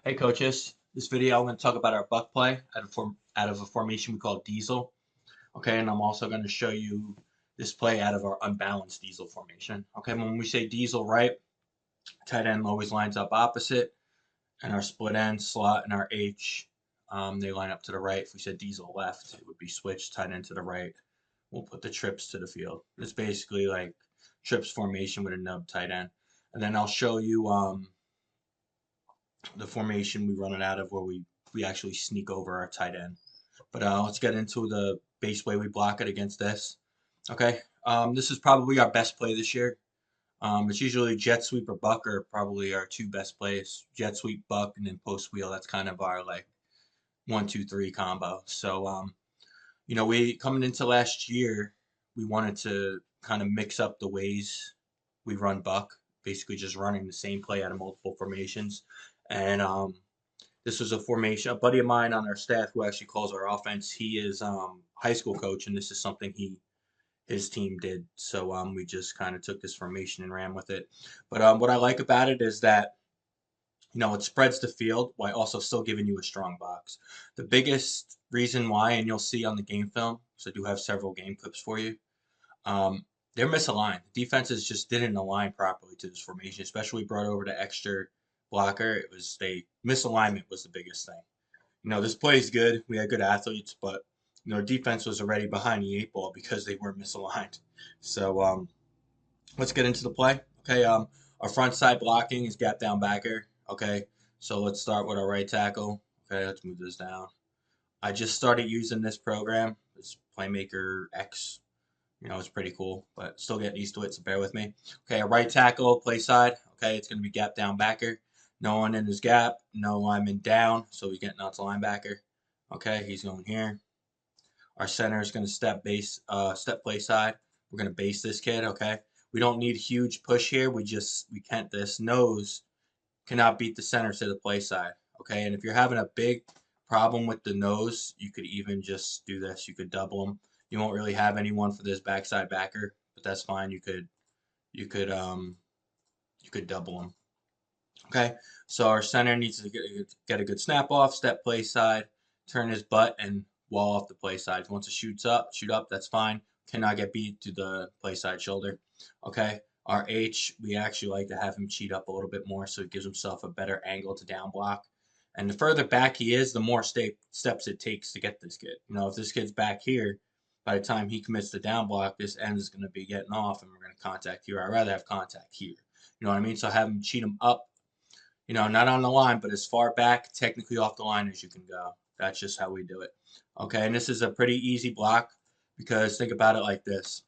Hey coaches, this video I'm going to talk about our buck play out of a formation we call diesel. Okay, and I'm also going to show you this play out of our unbalanced diesel formation. Okay, when we say diesel right, tight end always lines up opposite, and our split end slot and our H, they line up to the right. If we said diesel left, it would be switched tight end to the right. We'll put the trips to the field. It's basically like trips formation with a nub tight end. And then I'll show you the formation we run it out of where we actually sneak over our tight end. But let's get into the base way we block it against this. Okay, this is probably our best play this year. It's usually jet sweep or buck are probably our two best plays. Jet sweep, buck, and then post wheel. That's kind of our like 1, 2, 3 combo. So we coming into last year, we wanted to kind of mix up the ways we run buck, basically just running the same play out of multiple formations. And this was a formation. A buddy of mine on our staff who actually calls our offense. He is high school coach, and this is something his team did. So we just kind of took this formation and ran with it. But what I like about it is that it spreads the field while also still giving you a strong box. The biggest reason why, and you'll see on the game film, so I do have several game clips for you. They're misaligned. Defenses just didn't align properly to this formation, especially brought over the extra blocker. It was they misalignment was the biggest thing. This play is good. We had good athletes, but defense was already behind the eight ball because they were misaligned. So let's get into the play. Okay, our front side blocking is gap down backer. Okay, so let's start with our right tackle. Okay, let's move this down. I just started using this program, this Playmaker X. It's pretty cool, but still getting used to it, so bear with me. Okay, a right tackle, play side. Okay, it's going to be gap down backer. No one in his gap, no lineman down, so he's getting out to linebacker. Okay, he's going here. Our center is going to step play side. We're going to base this kid, okay? We don't need huge push here. We can't, this nose cannot beat the center to the play side, okay? And if you're having a big problem with the nose, you could even just do this. You could double them. You won't really have anyone for this backside backer, but that's fine. You could you could double them. Okay, so our center needs to get a good snap off, step play side, turn his butt, and wall off the play side. Once it shoot up, that's fine. Cannot get beat to the play side shoulder. Okay, our H, we actually like to have him cheat up a little bit more so he gives himself a better angle to down block. And the further back he is, the more steps it takes to get this kid. If this kid's back here, by the time he commits the down block, this end is going to be getting off and we're going to contact here. I'd rather have contact here. You know what I mean? So have him cheat him up, not on the line, but as far back, technically off the line as you can go. That's just how we do it. Okay, and this is a pretty easy block because think about it like this.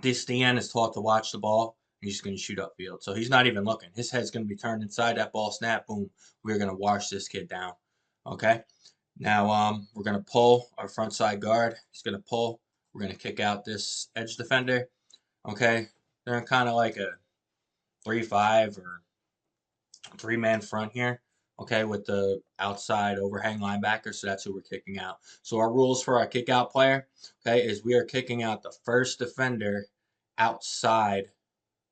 This DN is taught to watch the ball. And he's going to shoot upfield. So he's not even looking. His head's going to be turned inside that ball snap. Boom. We're going to wash this kid down. Okay. Now we're going to pull our front side guard. He's going to pull. We're going to kick out this edge defender. Okay. They're kind of like a 3-5 or three-man front here, okay, with the outside overhang linebacker, so that's who we're kicking out. So our rules for our kick out player, okay, is we are kicking out the first defender outside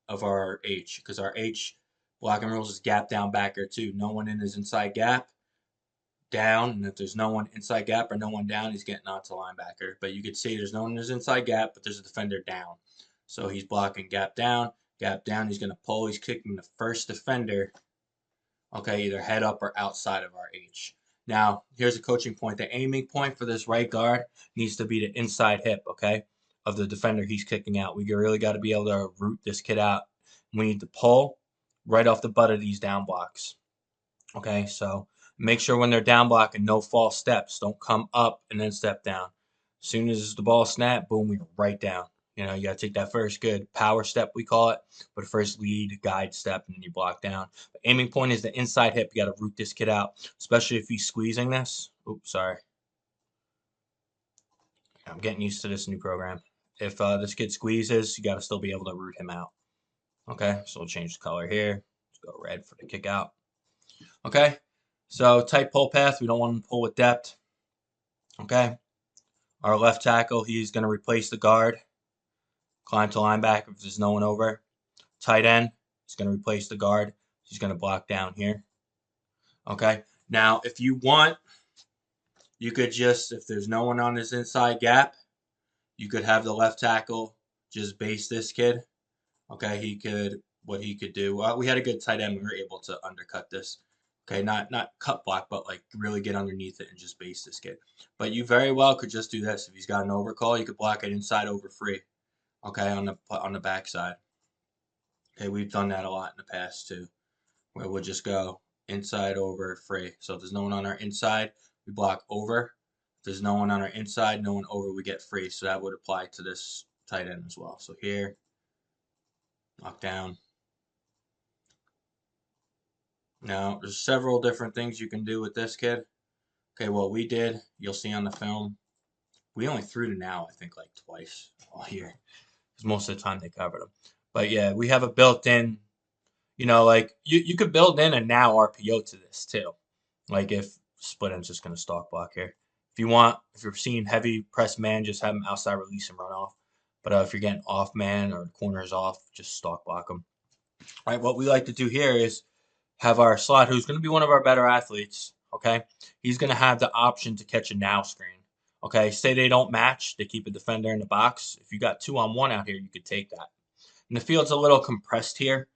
of our H, because our H blocking rules is gap down backer too. No one in his inside gap, down, and if there's no one inside gap or no one down, he's getting out to linebacker. But you could see there's no one in his inside gap, but there's a defender down. So he's blocking gap down, he's going to pull, he's kicking the first defender, okay, either head up or outside of our H. Now, here's a coaching point. The aiming point for this right guard needs to be the inside hip, okay, of the defender he's kicking out. We really got to be able to root this kid out. We need to pull right off the butt of these down blocks. Okay, so make sure when they're down blocking, no false steps. Don't come up and then step down. As soon as the ball snap, boom, we right down. You got to take that first good power step, we call it, but first lead, guide step, and then you block down. But aiming point is the inside hip. You got to root this kid out, especially if he's squeezing this. Oops, sorry. I'm getting used to this new program. If this kid squeezes, you got to still be able to root him out. Okay, so we'll change the color here. Let's go red for the kick out. Okay, so tight pull path. We don't want to pull with depth. Okay, our left tackle, he's going to replace the guard. Climb to linebacker if there's no one over. Tight end, he's going to replace the guard. He's going to block down here. Okay. Now, if you want, you could just, if there's no one on his inside gap, you could have the left tackle just base this kid. Okay, what he could do. We had a good tight end. We were able to undercut this. Okay, not cut block, but like really get underneath it and just base this kid. But you very well could just do this. If he's got an overcall, you could block it inside over free. Okay, on the backside. Okay, we've done that a lot in the past too, where we'll just go inside over free. So if there's no one on our inside, we block over. If there's no one on our inside, no one over, we get free. So that would apply to this tight end as well. So here, knock down. Now, there's several different things you can do with this kid. Okay, what we did, you'll see on the film, we only threw to now, I think, like twice all year. Because most of the time they covered them. But yeah, we have a built-in, like you could build in a now RPO to this too. Like if split end's just gonna stalk block here. If you're seeing heavy press man, just have him outside release and run off. But if you're getting off man or corners off, just stalk block them. All right, what we like to do here is have our slot, who's going to be one of our better athletes. Okay, he's going to have the option to catch a now screen. Okay, say they don't match, they keep a defender in the box. If you got 2-on-1 out here, you could take that. And the field's a little compressed here,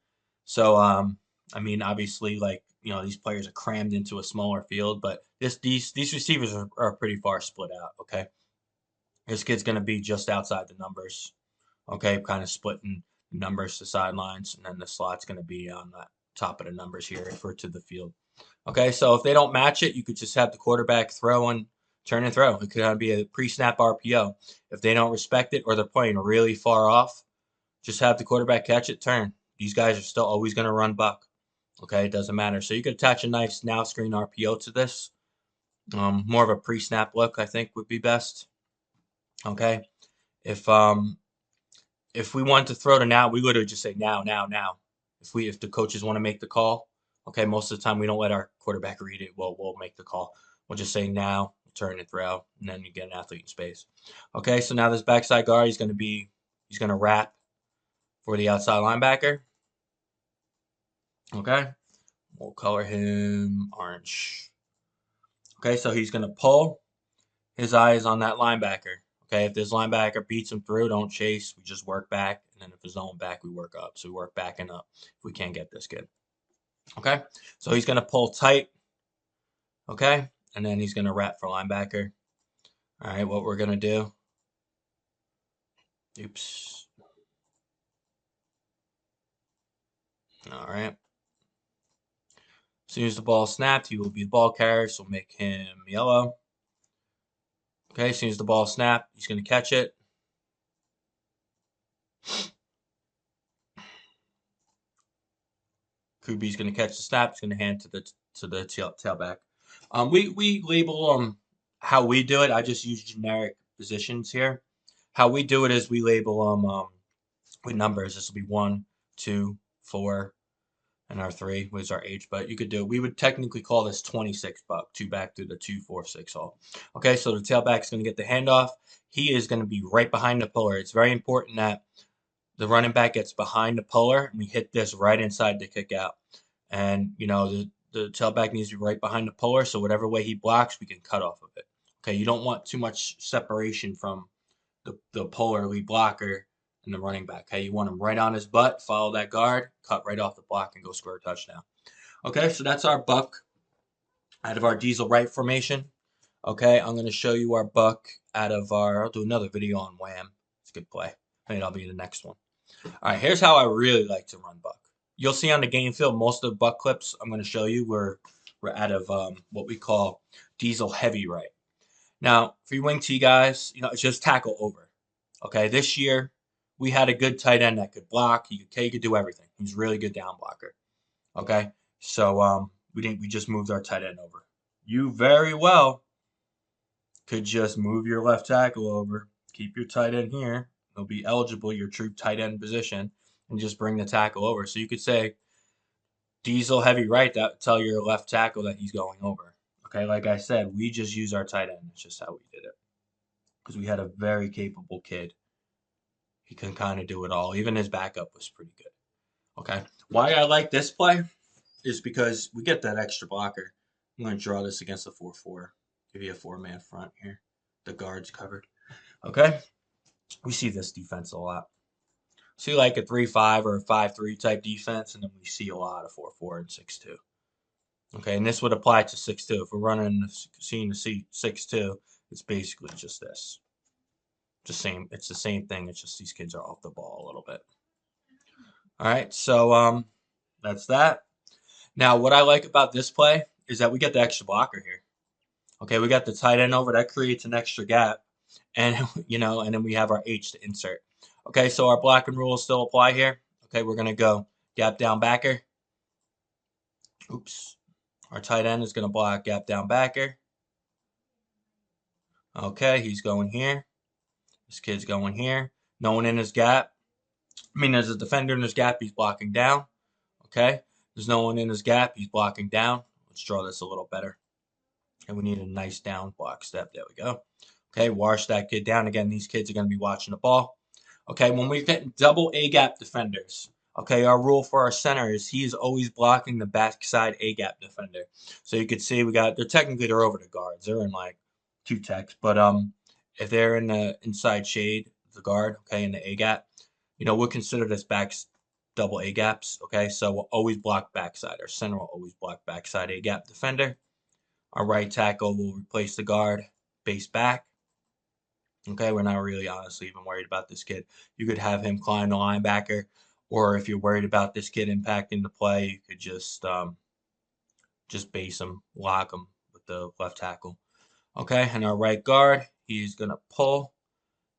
so I mean, obviously, like these players are crammed into a smaller field, but these receivers are pretty far split out. Okay, this kid's going to be just outside the numbers. Okay, kind of splitting numbers to sidelines, and then the slot's going to be on the top of the numbers here for to the field. Okay, so if they don't match it, you could just have the quarterback throw and turn and throw. It could be a pre-snap RPO. If they don't respect it or they're playing really far off, just have the quarterback catch it, turn. These guys are still always going to run buck. Okay, it doesn't matter. So you could attach a nice now screen RPO to this. More of a pre-snap look, I think, would be best. Okay, if if we want to throw to now, we literally just say now, now, now. If the coaches want to make the call, okay, most of the time we don't let our quarterback read it. We'll make the call. We'll just say now, turn and throw, and then you get an athlete in space. Okay, so now this backside guard, he's gonna wrap for the outside linebacker. Okay, we'll color him orange. Okay, so he's gonna pull. His eye is on that linebacker. Okay, if this linebacker beats him through, don't chase. We just work back, and then if it's zone back, we work up. So we work back and up if we can't get this kid. Okay, so he's gonna pull tight. Okay, and then he's gonna wrap for linebacker. All right, what we're gonna do? Oops. All right. As soon as the ball snapped, he will be the ball carrier, so we'll make him yellow. Okay, as soon as the ball snapped, he's gonna catch it. Kubi's going to catch the snap. He's going to hand to the tailback. We label how we do it. I just use generic positions here. How we do it is we label them with numbers. This will be 1, 2, 4, and our 3 was our age. But you could do. We would technically call this 26 buck. 2 back through the 2, 4, 6 all. Okay, so the tailback is going to get the handoff. He is going to be right behind the puller. It's very important that the running back gets behind the puller, and we hit this right inside the kick out. And, the tailback needs to be right behind the puller, so whatever way he blocks, we can cut off of it. Okay, you don't want too much separation from the puller lead blocker and the running back. Okay, you want him right on his butt, follow that guard, cut right off the block, and go score a touchdown. Okay, so that's our buck out of our diesel right formation. Okay, I'm going to show you our buck out of I'll do another video on wham. It's a good play. Maybe that'll be the next one. All right, here's how I really like to run buck. You'll see on the game field, most of the buck clips I'm going to show you we're out of what we call diesel heavy right. Now, for you wing T guys, it's just tackle over. Okay, this year we had a good tight end that could block. He could do everything. He's a really good down blocker. Okay, so we just moved our tight end over. You very well could just move your left tackle over, keep your tight end here. He'll be eligible, your true tight end position, and just bring the tackle over. So you could say diesel heavy right, that tell your left tackle that he's going over. Okay, like I said, we just use our tight end. It's just how we did it. Because we had a very capable kid. He can kind of do it all. Even his backup was pretty good. Okay. Why I like this play is because we get that extra blocker. I'm going to draw this against the 4-4. Give you a 4-man front here. The guard's covered. Okay? We see this defense a lot. See like a 3-5 or a 5-3 type defense, and then we see a lot of 4-4 and 6-2. Okay, and this would apply to 6-2. If we're running seeing the 6-2, it's basically just this. It's the same thing. It's just these kids are off the ball a little bit. All right, so that's that. Now, what I like about this play is that we get the extra blocker here. Okay, we got the tight end over. That creates an extra gap, and and then we have our H to insert. Okay, so our blocking rules still apply here. Okay, we're gonna go gap down backer. Oops. Our tight end is gonna block gap down backer. Okay, he's going here. This kid's going here. No one in his gap. I mean, there's a defender in his gap. He's blocking down. Okay. There's no one in his gap. He's blocking down. Let's draw this a little better. And we need a nice down block step. There we go. Okay. Wash that kid down. Again, these kids are going to be watching the ball. Okay. When we're getting double A gap defenders, okay, our rule for our center is he is always blocking the backside A gap defender. So you can see they're over the guards. They're in like 2 techs. But if they're in the inside shade, the guard, okay, in the A gap, we'll consider this double A gaps, okay? So we'll always block backside. Our center will always block backside A gap defender. Our right tackle will replace the guard base back. Okay, we're not really honestly even worried about this kid. You could have him climb the linebacker, or if you're worried about this kid impacting the play, you could just base him, lock him with the left tackle. Okay, and our right guard, he's going to pull.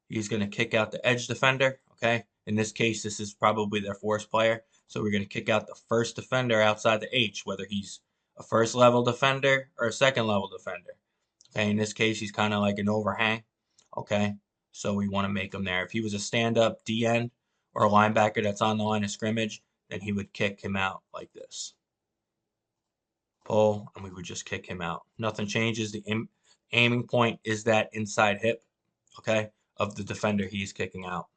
He's going to kick out the edge defender, okay? In this case, this is probably their force player. So we're going to kick out the first defender outside the H, whether he's a first level defender or a second level defender. Okay, in this case, he's kind of like an overhang, okay? So we want to make him there. If he was a stand-up D end or a linebacker that's on the line of scrimmage, then he would kick him out like this. Pull, and we would just kick him out. Nothing changes. The aiming point is that inside hip, okay, of the defender he's kicking out.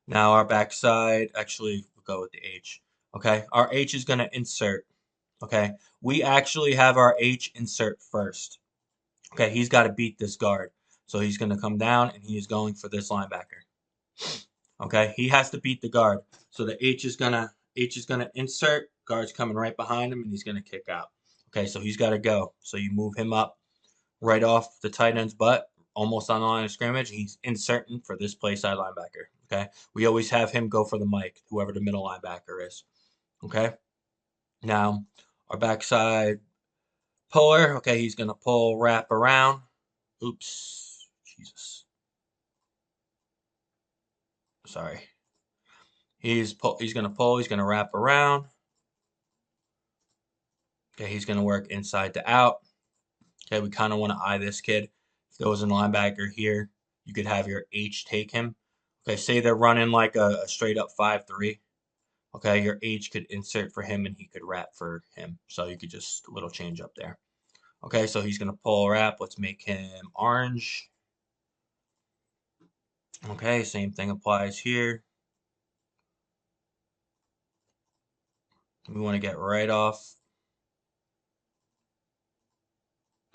Now our backside, actually, we'll go with the H. Okay, our H is going to insert. Okay, we actually have our H insert first. Okay, he's got to beat this guard. So he's going to come down and he is going for this linebacker. Okay, he has to beat the guard. So the H is gonna insert. Guard's coming right behind him and he's gonna kick out. Okay, so he's got to go. So you move him up right off the tight end's butt, almost on the line of scrimmage. He's inserting for this play side linebacker. Okay, we always have him go for the mic, whoever the middle linebacker is. Okay, now our backside puller. Okay, he's gonna pull, wrap around. Oops, Jesus. Sorry. He's gonna pull. He's gonna wrap around. Okay, he's gonna work inside to out. Okay, we kind of want to eye this kid. If there was a linebacker here, you could have your H take him. Okay, say they're running like a straight up 5-3. Okay, your H could insert for him and he could wrap for him. So you could just a little change up there. Okay, so he's gonna pull wrap. Let's make him orange. Okay, same thing applies here. We want to get right off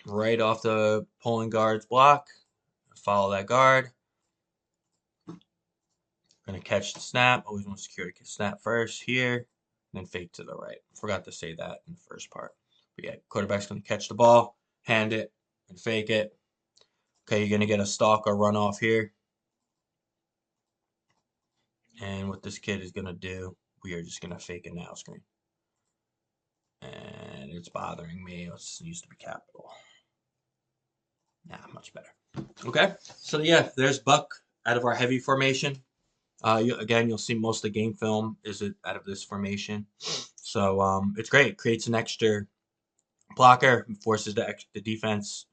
the pulling guard's block. Follow that guard. Going to catch the snap. Always want to secure the snap first here, and then fake to the right. Forgot to say that in the first part. But yeah, quarterback's going to catch the ball, hand it, and fake it. Okay, you're going to get a stalk or run off here. And what this kid is going to do, we are just going to fake a now screen. And it's bothering me. It used to be capital. Nah, much better. Okay, so yeah, there's Buck out of our heavy formation. You'll see most of the game film is out of this formation. So it's great. It creates an extra blocker. It forces the defense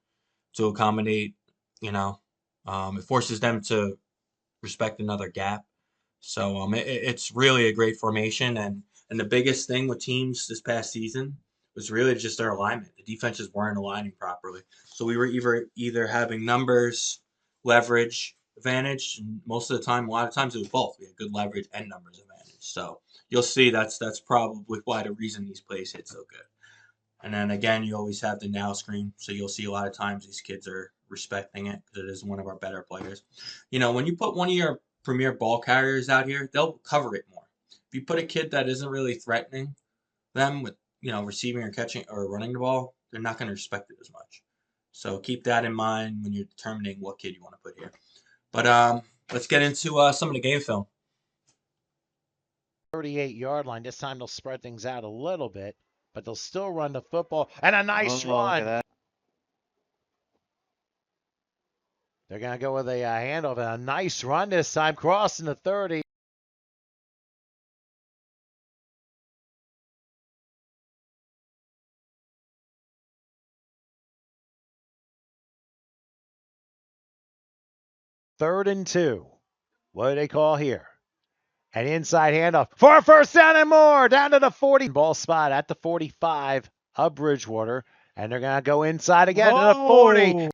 to accommodate, it forces them to respect another gap. So it's really a great formation. And the biggest thing with teams this past season was really just their alignment. The defenses weren't aligning properly. So we were either having numbers, leverage, advantage, and a lot of times it was both. We had good leverage and numbers advantage. So you'll see that's probably why the reason these plays hit so good. And then again, you always have the now screen, so you'll see a lot of times these kids are respecting it because it is one of our better players. When you put one of your premier ball carriers out here, they'll cover it more. If you put a kid that isn't really threatening them with receiving or catching or running the ball, they're not going to respect it as much. So keep that in mind when you're determining what kid you want to put here. But let's get into some of the game film. 38-yard line. This time they'll spread things out a little bit, but they'll still run the football. And a nice run. Look at that. They're going to go with a handoff. And a nice run this time, crossing the 30. Third and 2. What do they call here? An inside handoff for a first down and more. Down to the 40. Ball spot at the 45 of Bridgewater. And they're going to go inside again to the 40.